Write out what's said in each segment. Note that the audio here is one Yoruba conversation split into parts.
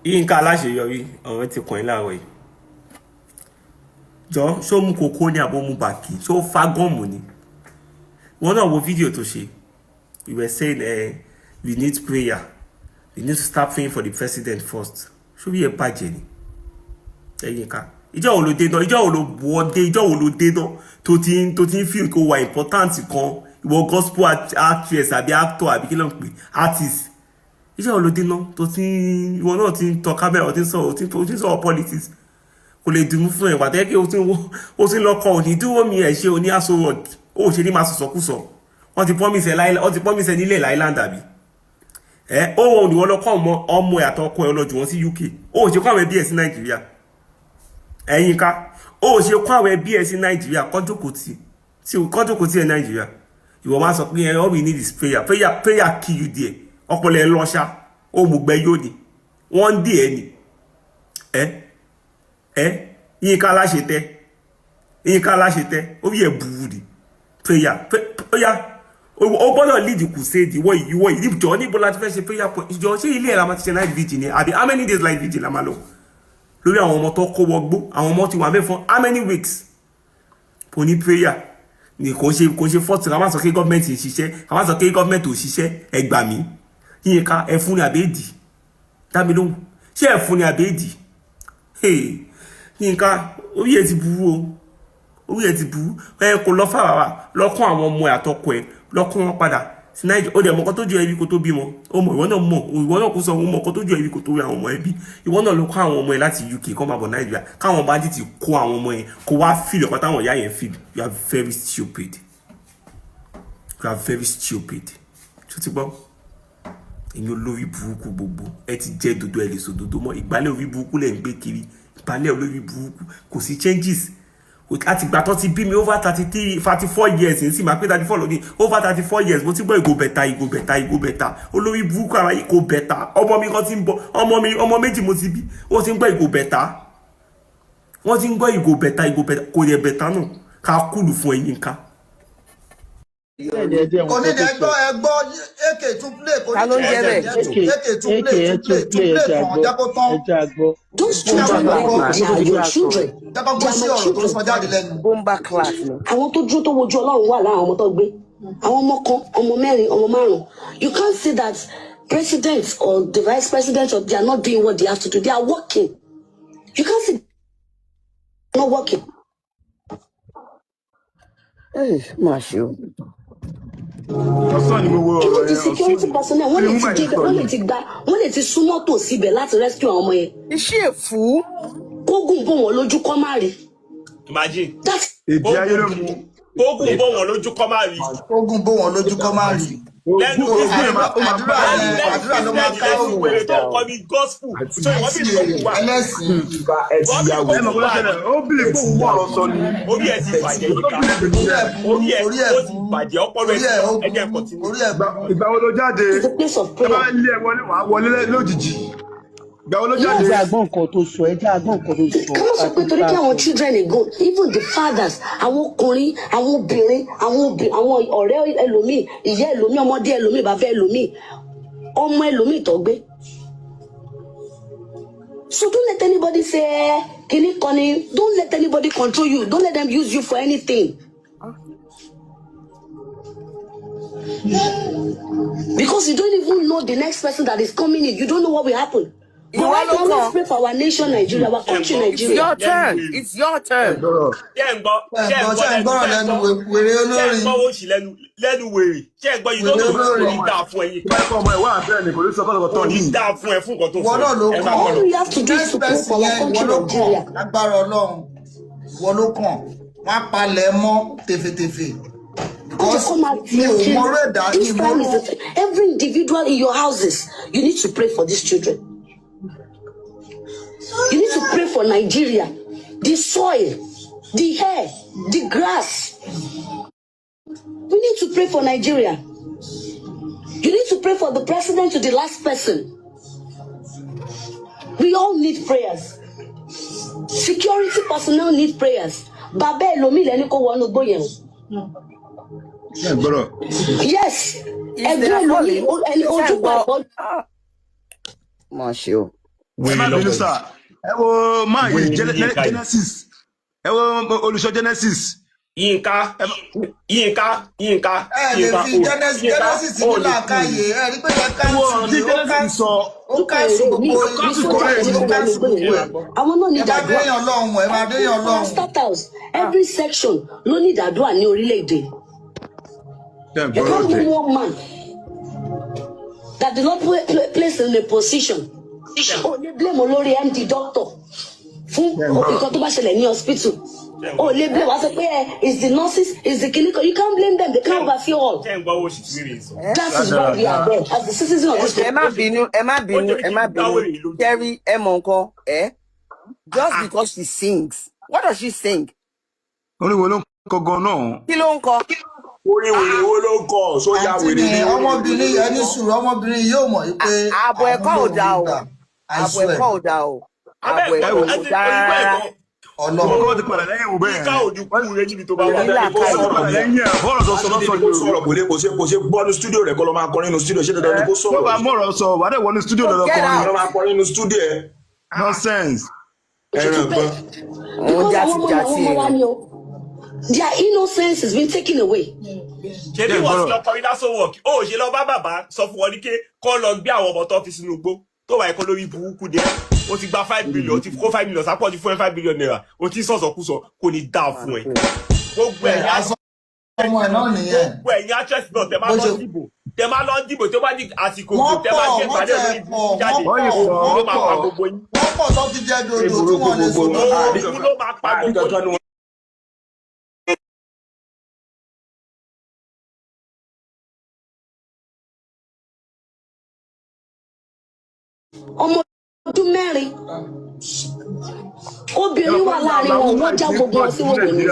Yínká Aláṣeyọrí ọ̀rẹ́ ti kàn yín láàárọ̀ yìí. Jọ ṣó mú kókó ní àbó mú bàkì ṣó fa gọ́ọ̀mù ni. Wọ́n náà wo fídíò tó ṣe. You were saying we need prayer. We need to start praying for the president first. Ṣó bí ẹ bàjẹ́ ni? Yínká. Ìjọ́ wo ló dé náà? Ìjọ́ wo ló wọ́ dé? Ìjọ́ wo ló dé náà? Tó ti ń feel kó wà important kan. Ìwọ gospel actress àbí actor àbí kí ló ń pè artist. Ìjọ́ wo ló dé náà? Tó ti ìwọ náà ti ń tọ kámẹ́rà tí ń sọ̀rọ̀ politics. Kò lè dùn fún ẹ̀ pàtẹ́ kí o ti ń lọ́kọ̀ òní dúró mi ẹ̀ ṣe òní aṣọ road. Ó ṣe ní máa sọ̀sọ̀kúsọ. Wọ́n ti promise ẹ̀ nílẹ̀ láìláńdà àbí. Ó wọ́n òní wọ́n lọ́kọ̀ ọmọ ẹ̀ àtọkọ ẹ̀ ọlọ́jù wọn sí UK. Ó ṣe kọ́ àwọn ẹbí ẹ̀ sí Nàìjíríà. Yínká ó ṣe kọ́ àwọn ẹbí ẹ̀ sí Nàìjíríà kọ́jókòó tí ẹ̀ Nàìjíríà. Ìwọ máa sọ pé all we need is prayer. Prayer kill you there. Ọpọlọ ẹ lọ́ṣà ó mú gbẹ yóò ní wọ́n ń dè ẹ́ ni Yínká Aláṣetẹ́ ó yẹ buwú ni prayer ó gbọ́dọ̀ lead crusade ìwọ ìjọ níbo láti fẹ́ ṣe prayer point ìjọ ṣé ilé ẹ̀ la máa ti ṣe night vigil ni àbí how many days night vigil la máa lọ lórí àwọn ọmọ tó kó wọgbó àwọn ọmọ ti wà mẹ́fọ́n how many weeks kò ní prayer ni kò ṣe fọ́ọ̀tì ká má sọ pé gọ́ọ̀mẹ̀ntì ń ṣiṣẹ́ ká má sọ pé gọ́ọ̀mẹ̀ntì ò ṣiṣẹ́ ẹ gbà mí Yínká ẹfun ni àbẹ́ẹ̀dì dámi lóhùn ṣé ẹfun ni àbẹ́ẹ̀dì Yínká orí ẹ ti burú kò lọ fàwà lọ́kùn àwọn ọmọ ẹ̀ àtọkọ ẹ̀ lọ́kùn wọn padà sí Nàìjíríà ó dẹ̀ mọ́kọ́ tó ju ẹbí kó tó bímọ ó mọ̀ ìwọ náà kó sọ òun mọ́kọ́ tó ju ẹbí kó tó rí àwọn ọmọ ẹbí ìwọ náà ló kó àwọn ọmọ ẹ̀ láti UK kọ́ máa bọ̀ Nàìjíríà káwọn bá dìtì kó àwọn ọmọ ẹ̀ kó wá fìlì ọ̀pá táwọn ìyá yẹn fìlì you are very stupid ṣó ti gbọ́ èyí olórí burúkú gbogbo ẹ ti jẹ́ dodo ẹ lè sọ dodo mọ́ ìgbálẹ̀ orí burúkú lẹ̀ ń gbé kiri ìgbálẹ̀ olórí burúkú kò sí changes láti gbà tó ti bí mi over 34 years ní sí máa pé 34 lónìí over 34 years mo ti gbọ́ ìgò bẹ̀ta olórí burúkú ara ìgò bẹ̀ta ọmọ mi kan ti ń bọ̀ ọmọ méjì mo ti bí ó ti ń gbọ́ ìgò bẹ̀ta wọ́n ti ń gbọ́ ìgò bẹ̀ta kò yẹ bẹ̀ta náà ká kúlù fún ẹ̀yin ká. Kò ní ẹgbọ́ AK tún play kò ní AK tún play fún ọjà kó tán. Those children they are your children. They are my children. Bomba class. Àwọn tó dúró tó wojú Ọlọ́run wà lára àwọn ọmọ tó gbé. Àwọn ọmọ kan, ọmọ mẹ́rin, ọmọ márùn. You can't say that presidents or the vice president or they are not doing what they have to do. They are working. You can't say they are not working. Marshall. Even the security personnel wọ́n lè ti súnmọ́ tò síbẹ̀ láti rescue àwọn ọmọ yẹn. Iṣẹ́ èfú. Kógùn bò wọ́n lójú kọ́ má rí. Imagine. Èdè ayé ló mú. Kógùn bò wọ́n lójú kọ́ má rí. Kógùn bò wọ́n lójú kọ́ má rí. Lẹ́nu àdúrà ló máa ká òun. Wèrè tó kọ́ ní gospel. So ìwọ́n bí ìlú wà. Ẹlẹ́sìn. Ó bìlì kó wọ́n lọ sọ ni. Orí ẹ̀ ti bàjẹ́ Yínká. Orí ẹ̀ ó ti bàjẹ́ ọpọlọ ẹ̀ ẹ̀jẹ̀ pọ̀ tí. Ìgbà wo ló jáde? It's a place of Ẹ prayer. bá lé ẹ wọlé lójijì. Ìgbà wo ló jáde? Ẹjẹ́ àgbọ̀n nǹkan tó sọ. Ká má sọ pé torí kí àwọn children ago even the fathers àwọn ọkùnrin àwọn obìnrin àwọn ọ̀rẹ́ ẹlòmíì ìyá ẹlòmíì ọmọdé ẹlòmíì bàbá ẹlòmíì ọmọ ẹlòmíì tó gbé. So don't let anybody say kini koni, don't let anybody control you, don't let them use you for anything. Because you don't even know the next person that is coming in, you don't know what will happen. But right now, let's pray for our nation, Nigeria, our country, Nigeria. Your turn. It's your turn. Ṣé ń gbọ́ lẹ́nu wèrè olórin. Ṣé ń gbọ́ oṣì lẹ́nu wèrè? Ṣé ń gbọ́ yìí lọ́dún ní dáa fún ẹ̀yin? Báyìí ọmọ ìwà àbẹ́rẹ́ ni kò ní sọ fọ́tọ̀kọ̀ tán Ní ní. dáa fún ẹ fún nǹkan tó Wọ́n náà ló fún ẹ. kàn. All we have to do is to pray for our country, Nigeria. Lágbára Ọlọ́run, ìwọ ló kàn. Wọ́n á palẹ̀ mọ́ tefetefe. Because this time is every individual in your houses, you need to pray for these children. You need to pray for Nigeria, the soil, the air, the grass. We need to pray for Nigeria. You need to pray for the president to the last person. We all need prayers. Security personnel need prayers. Bàbá ẹlòmíì lẹni kó wọnú gbó yẹn. Yes. Ẹgbẹ́ ẹlòmíì ẹni ojú pàpọ̀. Marshall. má bínú sá ẹ wo máa yí Genesis ẹ wo olùṣọ́ Genesis. Yínká. ẹ lè fi Genesis ní làákàyè ẹ rí pé yẹ káńsù ó káńsù gbogbo àwọn náà ní ìdádúrà ẹ máa déyàn Ọlọ́run. State House every section ló ní ìdádúrà ní orílẹ̀-èdè. You can't be one man that did not place in a position. Oh, they blame olórí MD doctor fún nǹkan tó bá ṣẹlẹ̀ ní hospital. Oh, they blame us. It's the nurses, it's the clinical. You can't blame them. They can't overfeel all. That is why we are there as the citizens of this country. Emma Binu, Kerry, Emonko, just because she sings. What does she sing? Only we don't go no. Kilonko. Orí wèrè wo ló ń kọ sóyà wèrè ni ọmọbìnrin yẹn ní sùúrù ọmọbìnrin yóò mọ̀ pé ààbò ẹ̀kọ́ ò dá o ààbò ẹ̀kọ́ ò dá o ààbò ẹ̀kọ́ ò dá ọlọ́run ti padà lẹ́yìn ìwé bẹ́ẹ̀ Yínká òjú kú rẹ níbi tó bá wà lẹ́yìn ẹ̀ bọ́ọ̀lù tó sọ lọ́sọ̀ kó sọ̀rọ̀ kò ṣe gbọ́ ní stúdíò rẹ̀ kọ́ lọ́ máa kọrin ní stúdíò ṣé dandan ni kó sọ̀rọ̀. tó bá mọ̀rọ̀ sọ wà á dẹ̀ wọ ní stúdíò lọ́dọ̀ kọrin lọ́ máa kọrin ní stúdíò ẹ̀. nonsense. ẹran gan. Their innocence has been taken away. ṣé bí wọ́n ti lọ kọrin lásán wọ̀kì ó ṣe lọ bá bàbá sọ fún wọn ní ké kọ́ lọ gbé àwọn ọmọ tó fi sínú igbó tó wà ẹ̀kọ́ lórí burúkú dé ó ti gba 5 billion ó ti kó 5 million sápọ̀ ti fún ẹ 5 billion naira ó ti sọ̀sọ̀kúsọ kò ní dáa fún ẹ. gbogbo ẹ̀yìn actress náà tẹ máa lọ dìbò tó bá di àsìkò òjò tẹ máa jẹ ìpàdé lórí jáde ló máa pa gbogbo yín. wọ́n pọ̀ tó ti jẹ́ dodo tí wọ́n lè sọ lọ́wọ́ ló máa pa gbogbo yín. ọmọ ọdún mẹ́rin obìnrin wà láàrin wọn wọ́n já gbogbo wọn sí wòwò ní.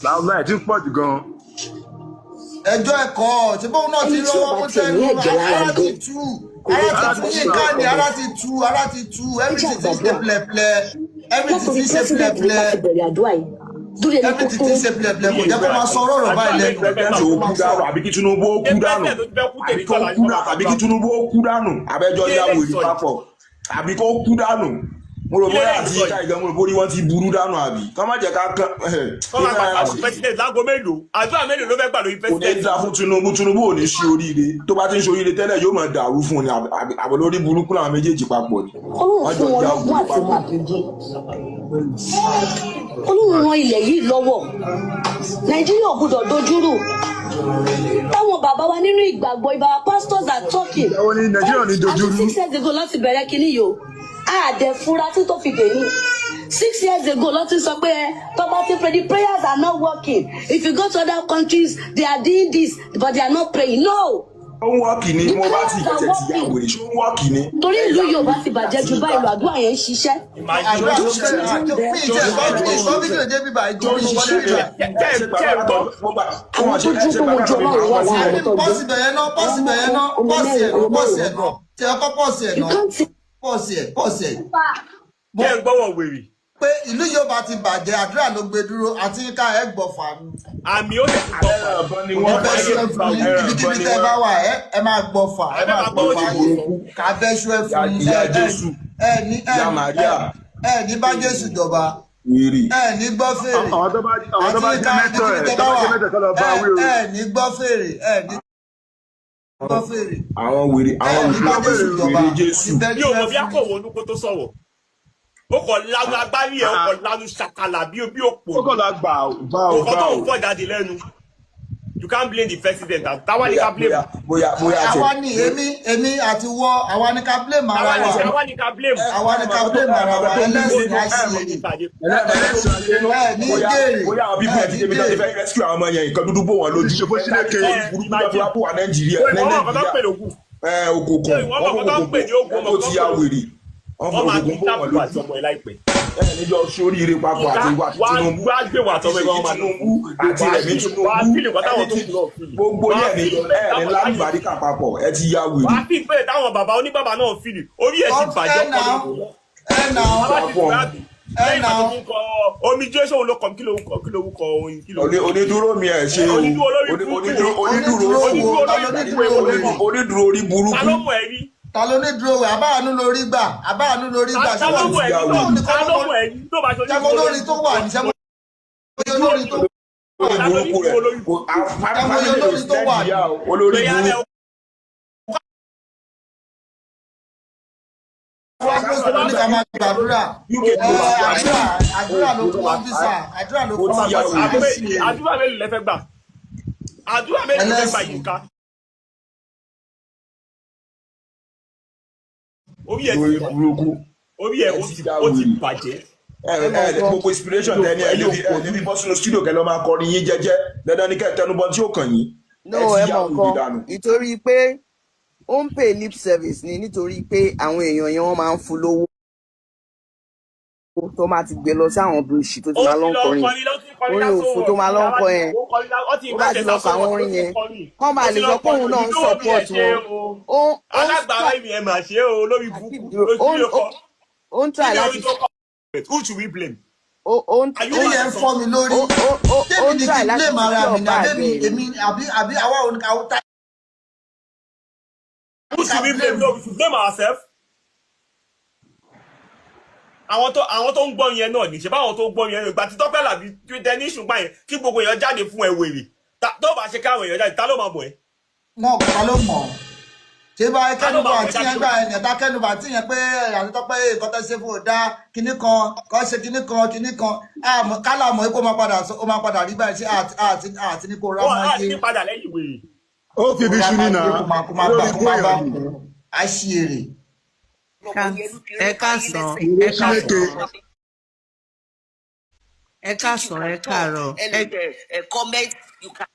làwọn náà ti ń pọ̀ jù gan. ẹjọ́ ẹ̀kọ́ ṣe bóun náà ti rọwọ́ mú tẹnu ara ti tú Yínká ni ara ti tú everything ti ṣe pẹ̀lẹ́pẹ̀lẹ́ everything ti ṣe pẹ̀lẹ́pẹ̀lẹ́ everything ti ṣe pẹ̀lẹ́pẹ̀lẹ́ kò jẹ́ kó máa sọ ọ̀rọ̀ báyìí lẹ́nu. àbí kí Tinubu ó kú dànù àbí kí Tinubu ó kú dànù abẹ́jọ́ yà wòlíì papọ̀ àbí kó kú dànù mo rò bóyá àti ìka ìgbà mo rò bóyá wọ́n ti burú dànù àbí kọ́ má jẹ́ ká kán. kọ́ máa pàpà fún president láago mélòó àdúrà mélòó ló fẹ́ gbà lórí president. kò ní dá fún Tinubu ò ní ṣe oríire tó bá ti ń ṣe oríire tẹ́lẹ̀ yóò máa dàrú fún un ni àbọ̀ lórí burúkú làwọn méjèèjì papọ̀ ni. Ọlọ́run ran ilẹ̀ yìí lọ́wọ́ Nàìjíríà ò gbọdọ̀ dojúrú táwọn bàbá wa nínú ìgbàgbọ́ ìbára pastors are talking. àwọn ní Nàìjíríà ní dojúrú. 6 years ago láti bẹ̀rẹ̀ kínní yìí o àdẹ fura tí tó fi dè ní 6 years ago ló ti sọ pé tọ́ba ti pray the prayers are not working if you go to other countries they are doing this but they are not praying no. ó ń wọ́ọ̀kì ni mo bá ti ìkẹsẹ̀ ti yà wèrè ṣó ń wọ́ọ̀kì ni. torí ìlú Yorùbá ti bàjẹ́ ju báyìí lọ àdúrà yẹn ń ṣiṣẹ́. àdúrà ló fẹ́ ìṣọ́ fídíò dé bíbá ìjọba ìṣọ́ bíbá. àwọn tó dúró tó wojú Ọlọ́run wà láàrin tó gbé. pọ́sì bẹ̀yẹn náà tí ẹ kọ́ pọ́sì ẹ̀ jẹ́ ń gbọ́wọ́ wèrè. pé ìlú Yorùbá ti bàjẹ́ àdúrà ló gbé dúró àti ká ẹ gbọ̀fà ni. àmì ó lè ti gbọ̀fà. ibikíbi tẹ bá wà ẹ máa gbọ̀fà ẹ máa gbọ̀fà yìí ká bẹ́ṣú ẹ fún ìyá Jésù ìyá Màríà ẹ ní bá Jésù jọba ẹ ní gbọ́ fèrè àwọn tó bá jẹ́ mẹ́tọ̀ ẹ̀ tó bá jẹ́ mẹ́tọ̀ kọ́ lọ bá wí o. ẹ ní gbọ́ fèrè ẹ ní gbọ́ fèrè. àwọn wèrè Jésù. bí o mọ̀ bí akọ̀wé olúkó tó sọ̀rọ̀ ó kọ̀ lanu agbárí ẹ̀ ó kọ̀ lanu ṣàkàlà bí òpó. ó kọ̀ la gbà ó. ó kọ̀ tó ń fọ́ jáde lẹ́nu. You can't blame the president. Táwa ni ká blame. bóyá àwa ni èmi àti wọ àwa ni ká blame ara wa. àwa ni ká blame. àwa ni ká blame ara wa ẹlẹ́sìn àìsí ní gèrè. bóyá àwọn bíbí ẹ̀dí débi láti fẹ́ rescue àwọn ọmọ yẹn nǹkan dúdú bò wọ́n lójú. ìṣòfò sílẹ̀ kéré burúkú náà fi wá bò wá Nàìjíríà. òkùnkùn wọ́n ti ya wèrè. wọ́n máa tún tábù àti ọmọ ẹ̀ láìpẹ́. níjọ sóríire papọ̀ àti ìwà Tinubu wá gbé wà tọmọ ẹgbẹ́ wọn máa àti ẹ̀mí Tinubu gbogbo yẹn ní ẹ̀rín lálùbáríkà papọ̀ ẹ ti ya wèrè. wà á fi ìpè táwọn bàbá oníbàbá náà fìlì orí ẹ̀ ti bàjẹ́ omi jésù òun ló kọ kí ló wúkọ oyin kí ló. onídúró mi ẹ ṣe o onídúró orí burúkú. ta ló mọ̀ ẹ́ rí ta ló ní dúró wẹ̀ àbáàánú lórí gbà ṣàlọ́wọ́ ẹ̀ lórí tó wà ní sẹ́mo lórí tó wà olórí burúkú. àdúrà ló fún ọ́fíìsà àdúrà ló fún ọ́fíìsà. àdúrà mélòó lẹ fẹ́ gbà àdúrà mélòó lẹ fẹ́ gbà yìí ká. orí ẹ̀ ó ti bàjẹ́. gbogbo inspiration tẹni ẹ lè bí bọ́ sínú studio kẹ lọ máa kọrin yín jẹ́jẹ́ dandan ní kẹ tẹnubọ tí ó kàn yín. no ẹ mọ̀ nǹkan nítorí pé ó ń pay lip service ni nítorí pé àwọn èèyàn yẹn wọ́n máa ń fún lówó tó máa ti gbé lọ sí àwọn bíríṣì tó ti máa lọ ń kọrin orin òfò tó máa lọ ń kọ yẹn ó bá ti lọ pa àwọn orin yẹn kán bá lè sọ pé òun náà ń support wọn. alágbára mi ẹ mà ṣe o lórí burúkú ó ń try láti. who should we blame? ó yẹ ń fọ́ mi lórí tèmi ní kí blame ara mi ní àbí àwa àwọn tá. who should we blame? No, we should blame ourselves. àwọn tó ń gbọ́ yẹn náà ní ṣe báwọn tó ń gbọ́ yẹn ìgbà tí Tọ́pẹ́ Àlàbí tẹ ní ṣùgbọ́n yẹn kí gbogbo èèyàn jáde fún ẹ wèrè tó bá ṣe káwọn èèyàn jáde ta ló máa mọ̀ ẹ́. náà ta ló mọ̀ ṣé bá kẹ́nubà tí yẹn gbà yẹn ẹ̀dá kẹ́nubà tí yẹn pé àti Tọ́pẹ́ nǹkan tó ṣe fún ọ̀dá kinní kan kọ́ ṣe kinní kan kálá mọ̀ kó máa padà rí báyìí ṣé àti ní kó rá mọ́ yé. àti ní padà lẹ́yìn wèrè. ó fi ibi ṣú nínà lórí kóyọ̀ á ṣí èrè. ẹ káàsán ẹ káàárọ̀. comment you can